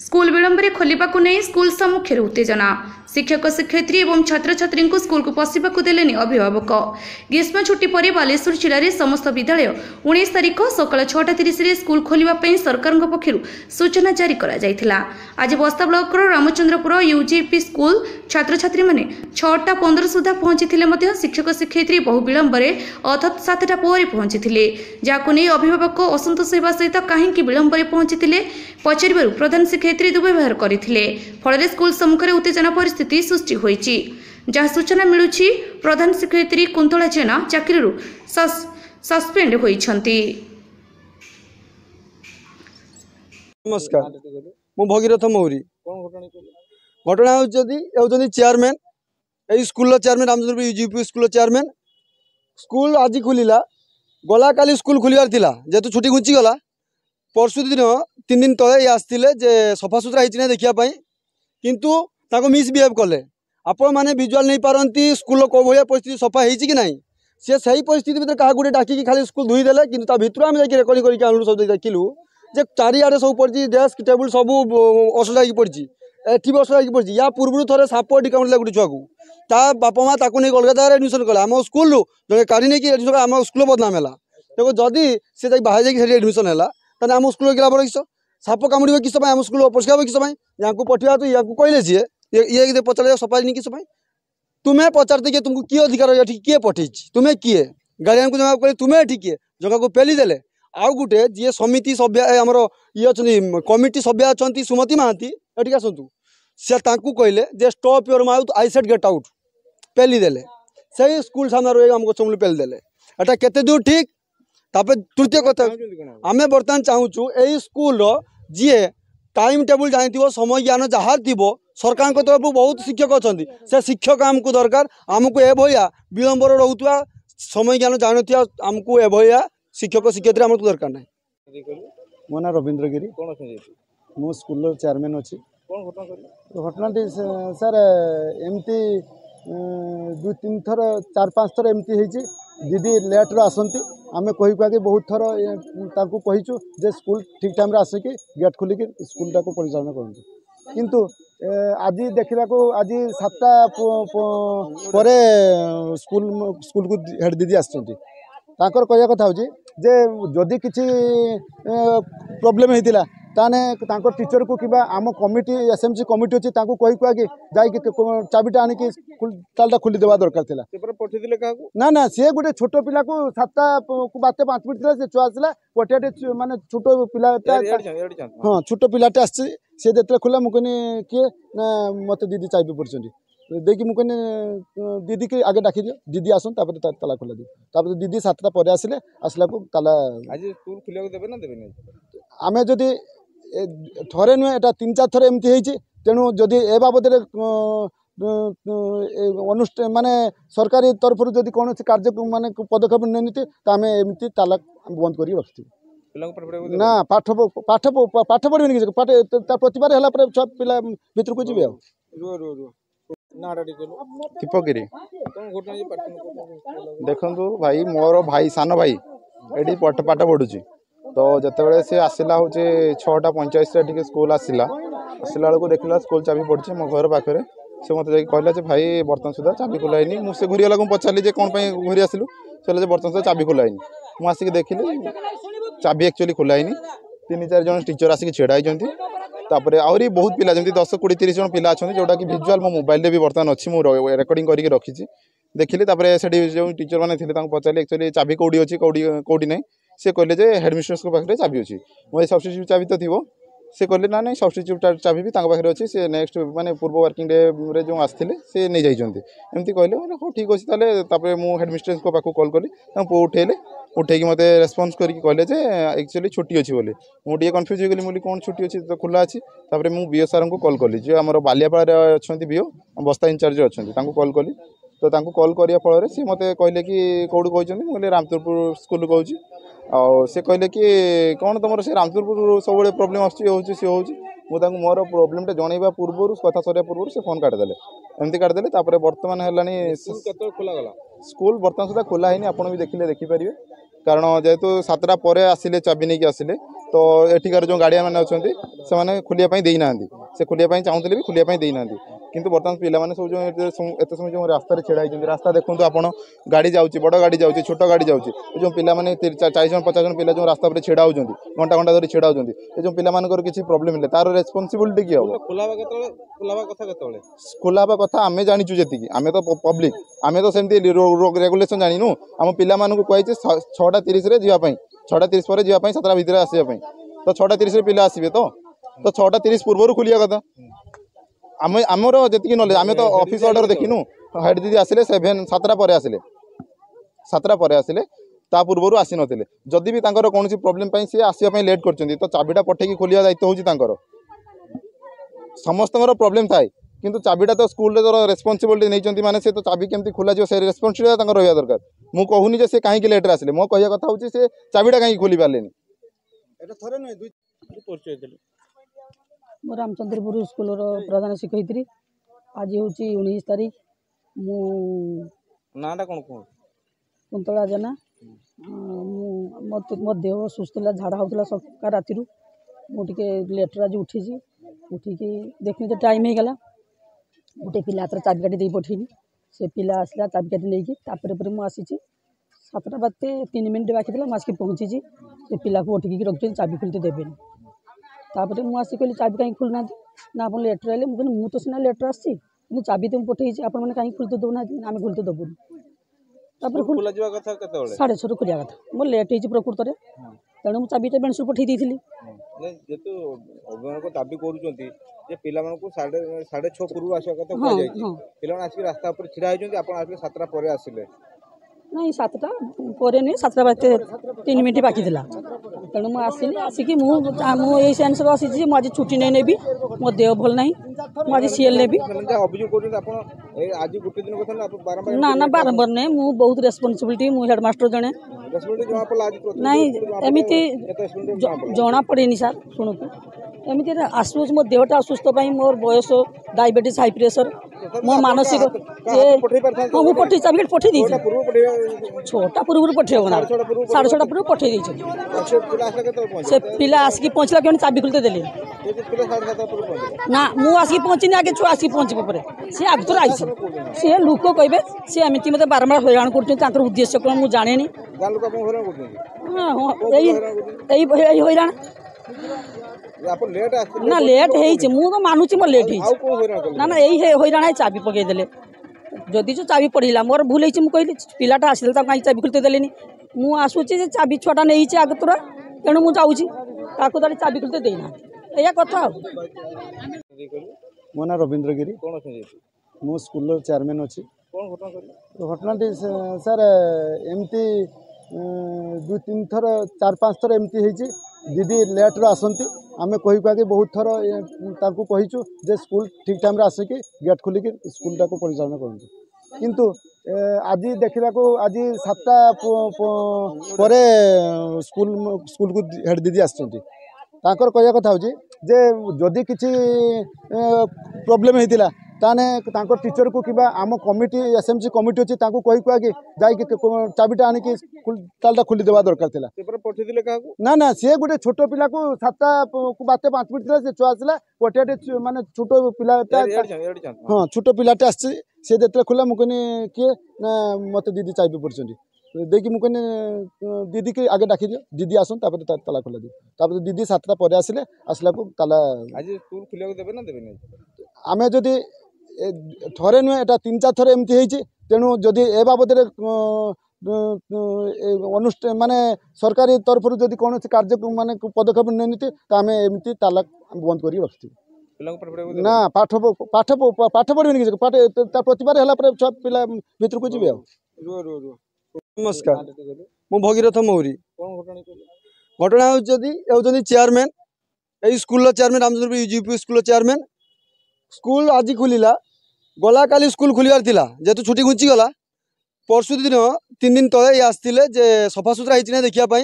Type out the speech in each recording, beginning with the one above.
School विलंब खोलने को नहीं स्कूल सम्मुखें उत्तेजना शिक्षक शिक्षयित्री और छात्र छात्री स्कूल को पशिवाक देलेनि अभिभावक। ग्रीष्म छुट्टी पर बालेश्वर जिले में समस्त विद्यालय 19 तारिख सकाल 6:30 स्कूल खोलने सरकार पक्षर सूचना जारी करा जायथिला। आज बस्ता ब्लॉक रामचंद्रपुर यूजेपी स्कूल छात्र छात्री मैंने 6:15 सुधा पहुंची शिक्षक शिक्षयित्री बहु विलंब अर्थात 7टा पर पहुंची जहां नहीं अभिभावक असंतोष होगा सहित कहीं विलंब पहुंची पचार प्रधान शिक्षयित्री दुर्व्यवहार करते फल स्कूल सम्मुखें उत्तेजना परिस्थिति सृष्टि होईची। जहाँ सूचना मिलुची प्रधान शिक्षयित्री कुंतला जेना चाकरी सस्पेंड होईछंती। नमस्कार, मु भगीरथ मौरी। घटना होती चेयरमैन यही school chairman Ramchandrapur UGP school chairman school आज खुलिला गला काली स्कूल खुलिबार थिला जेतु छुट्टी घुंची गला परसु दिन 3 दिन तले आसते जे सफा सुतरा होती देखा किंतु ताको मिसबिहेव कले आपण मैंने विजुआल नहीं पारती स्कूल कौ भाया परिस्थिति सफा होती कि नहीं सी सही परिस्थिति भितर क्या गोटे डाकिकी खाली स्कूल धोईदेले कि भितर आम जाकि रेकर्डिंग करके आनलु सब देखिलु जे चारिआडे सब पड़ी डेस्क टेबुल सब असुविधा की पड़ी एटी भी असुविधा की पड़ी या पूर्व थे साप डिका गोटे छुआ को ता बापा माँ ताको नहीं अलग जगह एडमिशन कला आम स्कूल जब काढ़ी नहीं एडमिशन आम स्कूल बदनाम है देखो जदि सी बाहर जाकि एडमिशन है ताने आम स्कूल गला बड़ किस साप कामुड़ किस आम स्कूल अपरिष्कार किस यहाँ पठा तो या कहले सी ये पचार सफाई किस तुम्हें पचारते कि तुमको किए अधिकार किए पठे तुम्हें किए गार्डियन को जवाब कहे तुम्हें एटी किए जगह को पेली देले आउ गोटे जी समिति सभ्य आमर ये अच्छा कमिटी सभ्य अच्छा सुमति महांती एटिक आसतु सी कहले जे stop your mouth I said get out पेली देले से स्कूल सामने आम गमूल पेली देले एटा केते दूर ठीक। तापर तृतीय कथा आम बर्तमान चाहूँ यही स्कूल जी टाइम टेबुल जानी समय ज्ञान जहाँ थी सरकार तरफ बहुत शिक्षक अच्छा से शिक्षक आमको दरकार आमको एभया विलंब रोकवा समय ज्ञान जान आमको एभया शिक्षक शिक्षयित्री आमको दरकार ना। मो ना रवींद्र गिरी मो स्कूल चेयरमैन अच्छी घटना सर एमती 2-3 थर 4-5 थर एमती दीदी लेट्रे आसती आम कही कुआ बहुत थर कहीचु जे स्कूल ठीक टाइम आसिक गेट खोलिक स्कूलटा को परिचालन करूँ किंतु आज देखा आज 7टा पर स्कूल को हेड दीदी आसर कह कथा हूँ जे जदि किसी प्रोब्लेम होता ताने टीचर को कि आम कमिटी एसएमसी कमिटी अच्छी कही कुआ कि चाबिटा आनिक तालटा खोली देवा दरकार था ना ना सी गोटे छोट पिला को 7टा बाते 5 मिनट थी छुआ आसला पटिया माने छोट पिला हाँ छोट पिलाटे आसी सी जो खोला मुझे किए ना मत दीदी चाबी पड़े देखिए मुझे दीदी के आगे डाकी दियो दीदी आसन ताला खोला दियो दीदी 7टा पर आसिले आसला को ताला आज स्कूल खुलिया देबे ना देबे नहीं आमे जदि थरे नुहे एटा 3-4 थर एमती तेणु जदि ए बाबद अनुष्ठान माने सरकारी तरफ जदि कौन कार्य माने पदक्षेप नहीं तो आम एमती ताला बंद कर रखी ना पाठ पाठ पाठ पढ़े कि प्रतिभा है छुआ पिला भर को जी दीपगिरी देखु भाई मोर भाई सान भाई ये पाठ पढ़ुची तो जिते सी आसला हूँ 6:45 स्कूल आसला बेलू देखला स्कूल चाबी पड़ी मो घर पाखे से मत कहला भाई बर्तमान सुधा चाबी खोलाइनी मुझे घूरीगला को पचारि कौन घूरी आसलु से बर्तमान सुधा चाबी खोलाइनी मुझे देखिली चाबी एक्चुअली खोलाइनी 3-4 जन टीचर आसिक छेड़ाई तापर आहरी बहुत पिला जमी 10-20-30 जन पिला अच्छा जोटा कि विजुआल मो मोबाइल भी बर्तमान अच्छी मुझे रेकर्डिंग करके रखी देखिली जो टीचर मैंने पचारि एक्चुअली चाबी कौटी अच्छी कौटी नहीं से कहले हेडमिस्ट्रेस पाखे चाबी अच्छी मोदी सब्स्टिट्यूट चाबी तो थी से कहले ना नहीं सब्स्टिट्यूट चाबी भी पाखे अच्छी से नेक्स्ट माने पूर्व वर्किंग डे जो आसते से नहीं जाइए एमती कहले हाँ ठीक अच्छे तापर मुझे हेडमिस्ट्रेस पाखक कल कली पुओ उठेले उठेकी मत रेस्पन्स करके कहले एक्चुअली छुट्टी अच्छी बोली मुझे कन्फ्यूज हो गली मुझे कौन छुट्टी अच्छी तो खुला अच्छी तापर मुझे बीओ सार को कल कली जो आम बालियापाड़ अच्छा बीओ बस्ता इंचार्ज अच्छा कल कली तो कल करने फल सी मत कहले कि कौट कहते मुझे रामचंद्रपुर स्कूल कहूँ से कहले कि कौन तुम से रामचंद्रपुर सब प्रोब्लेम आसी मुझे मोर प्रोब्लेमटा जनइबा पूर्व कथा सरिया पूर्व से फोन काटिदेले एमती काटिदेले तापर बर्तमान है स्कूल बर्तमान सुधा खोला है आपड़ भी देखिले देखिपारे कारण जेहेतु 7टा पर आसिले चाबी नहीं आसिले तो एठिकार जो गार्डियन मैंने अच्छा से खोलिया देना से खोलिया चाहूले भी खोलिया देना किंतु बर्तमान पिलाने सब जो एत समय जो रास्ता छेड़ा रास्ता देखो आप गाड़ी जाऊँगी बड़ गाड़ी जाऊँगी छोट गाड़ी जाऊँगी जो पिलाने 40 जन 50 जन पिला जो रास्ता पर छेड़ा होती घंटा घंटा धरी छेड़ा होती जो पिलाମାନଙ୍କର କିଛି प्रोब्लेम है तार रेस्पॉन्सिबिलिटी किए हम खोलावा कथा आम जाचु जी आम तो पब्लिक आम तो सेमती रेगुलेशन जानू आम पिला कही 6:30 जावाई 6:30 पर जावाई 7टा भितर आसवाई तो 6:30 पिला आसवे तो 6:30 पूर्व खोलिया कथा आमर जी नॉलेज आम तो ऑफिस ऑर्डर देखिनु हेड दीदी आसिले 7टा पर आसिले 7टा पर आसिले ता पूर्व आसी नथिले जदि भी तांकर कोनोसी प्रॉब्लम पई से आसीबा पई लेट करचंदी तो चाबिटा पठेकी खोलिया दायित्व होची तांकर समस्तଙ୍କର प्रॉब्लम थाए किंतु चाबिटा तो स्कूल रे रेस्पॉन्सिबिलिटी नैचंती माने से तो चाबी केमती खोला जो से रेस्पॉन्सिबिलिटी तांकर रहया दरकार मु कहूनी जे से काहे कि लेट आसिले मो कहया कथा होची से चाबिटा काहे खोली पारलेनी एटा थरे नै दुई परिचय देले मो रामचंद्रपुर स्कूल प्रधान शिक्षयित्री आज हूँ 19 तारीख मु नाटा कौन कौन कुंतला जेना मो देह सुस्थ था झाड़ा होता सका राति मुझे लेटर आज उठिकी देखनी तो टाइम हो गला गोटे पिला हाथ चाबिकाठी दे पठेनी से पिला आसला चाबिकाठी नहीं मुझे 7टा बाजते 3 मिनिट बाकी था मुझे पहुँची से पिला को उठिकी रखी चाबी खोलते देवेनि तापर मुझे कहली चाबी कहीं खोलना ना आप लेटर आए मुझे तो सीना लेटर आसी चाबी तो पठे आपने कहीं खोलते दौना आम खोलते देवुनि साढ़े 6 खोलिया कथा मोर लेट हो प्रकृत में तेणु मुझे चाबीटा बेणसू पठे दी जेतु अभिभावक दाबी करूछंती जे पिला मानको 6:30 पूर्व आसा कथा कह जाय छी पिला माने आसी रास्ता पर छिड़ा होइछंती आपण आसले 7टा पर आसिले नहीं 7टा पर नहीं 7टा बाजते 3 मिनिट बाकी था तेणु मुझे आसिली आसिकी मुझे सेन्स आसी मुझे छुट्टी नहीं नेबी मो देह भल ना मुझे सीएल नेबी आज गोटे दिन कथा बारंबार ना ना बारंबार नहीं मुझे बहुत रेस्पॉन्सिबिलिटी मुझे हेडमास्टर जने नहीं एमती जना पड़ेनि सर शुणु एमती आसूस मो देहटा असुस्थ मोर बयस डायबिटीज हाई प्रेशर मो मानसिक हाँ मुझे पठे चाबिकाठी पठे दी 6टा पूर्व पठेब ना 6:30 पूर्व पठे से पिला आसिक पहुँचला कि चाबी खोलते देले ना मुझे आसिक पहुँचनी आगे छुआ आसिक पहुँचे पर सी आग तो आई सी लोक कहे सी एमती मतलब बारंबार हैरान कर उद्देश्य कौन मुझे जाने हाँ हैरान ना लेट हो मानुची मोर लेट ना ना यही हैरान है चाबी पकईदे जदि जो चाबी पढ़ला मोर भूल हो कहली पिलाटा आसले कहीं चाबी खोलते देले मुझे आसूची चाबी छुआटा नहीं आग तोरा तेणु मुझे जाऊँगी चाबी खोलते देना या कथा मो ना रवींद्र गिरी मो स्कूल चेयरमैन अच्छी घटनाटी सर एमती 2-3 थर 4-5 थर एमती होती दीदी लेट्रे आसती आम कही कह बहुत थर कहीचु जे स्कूल ठीक टाइम आसिकी गेट खोलिकी स्कूलटा को परिचालन करूँ किंतु आज देखा आज 7टा पर स्कूल को हेड दीदी आसकर कहया कथा हूँ जे जदि किसी प्रोब्लेम होता ताने टीचर को कि आम कमिटी एसएमसी कमिटी अच्छी कही कह चाबिटा आनिकी तालटा खोली देवा दरकार ना ना सी गोटे छोट पिला को 7टा बाजते 5 मिनिट था से छुआ आसला पटिया माने छोट पिलाटा हाँ छोट पिलाटे आसी सी जो खोला मुझे किए ना मत दीदी चाबी पड़े देखिए मुझे दीदी के आगे डाकी दियो दीदी आसन ताला खोला दियो दीदी 7टा पर आसिले आसला को ताला आज स्कूल खुलिया देबे ना देबे आमे जदि थरे नुहे एटा 3-4 थर एमती होती तेणु जदि ए बाबद अनुष्ठान माने सरकारी तरफ जदि कौन कार्य माने पदक्षेप नहीं तो आम एमती ताला बंद कर रखी ना पाठ पाठ पाठ पढ़े प्रतिभा है छुआ पिला भितर को जी नमस्कार मु भगीरथ मौरी घटना होती चेयरमैन यही school chairman Ramchandrapur UP school chairman school आज खोलिला गला काली स्कूल खोलियार थिला जेतु छुट्टी घुंची गला परसु दिन 3 दिन तले ये आसते जे सफा सुतरा होती देखापी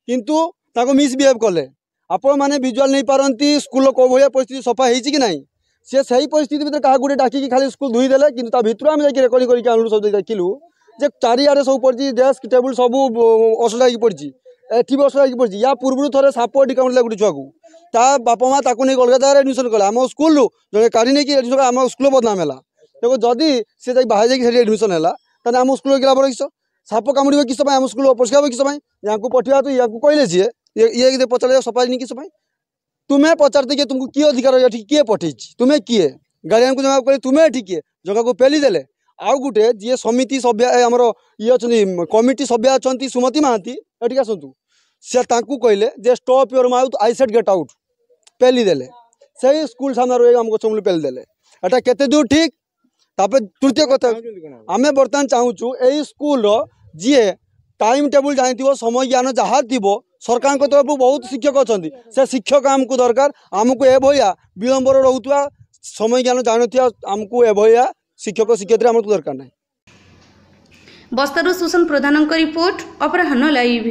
किंतु ताको मिसबिहेव कले आपण मैंने विजुआल नहीं पारती स्कूल कौ भाया परिस्थिति सफा होती कि नहीं सी सही परिस्थिति भितर क्या गोटे डाकिकी खाली स्कूल धोईदेले कि भितर आम जाकि रेकर्डिंग करके सब देखिलु जे चारिआडे सब पड़ी डेस्क टेबुल सब असजा पड़ी एटी वर्ष लगी पड़ी या पूर्व थे साप टिका गोटे छुआ को ता बापा माँ ताकू नहीं अलग जगह एडमिशन कले आम स्कूल जब काढ़ी नहीं एडमिशन आम स्कूल बदनाम है देखो जदि सी बाहर जाकि एडमिशन है आम स्कूल क्या लाभ किस साप कामुड़ किस आम स्कूल अपरिष्कार हो किस या पठा तो या कहले सी ये पचार सफा नहीं किस तुम्हें पचारते कि तुमको किए अधिकार ये किए पठे तुम्हें किए गार्डियन को जवाब कह तुम्हें ये किए जगह को पेली देले आउ गोटे जी समिति सभ्य आमर ये अच्छा कमिटी सभ्य अच्छा सुमति महांती एटिक आसतु सी कहले जे stop your mouth I said get out पेली देले से स्कूल सामने रही आम गच पेली देले एटा केते दूर ठीक तापर तृतीय कथा आम बर्तमान चाहूँ यही स्कूल जी टाइम टेबुल जानी समय ज्ञान जहाँ थी सरकार तरफ बहुत शिक्षक अच्छा से शिक्षक आमको दरकार आमको एभया विलंबर रोकवा समय ज्ञान जानी आमको एभया शिक्षक शिक्षयित्री आमको दरकार ना। बस्तर सुसन प्रधान रिपोर्ट अपराह्न लाइव।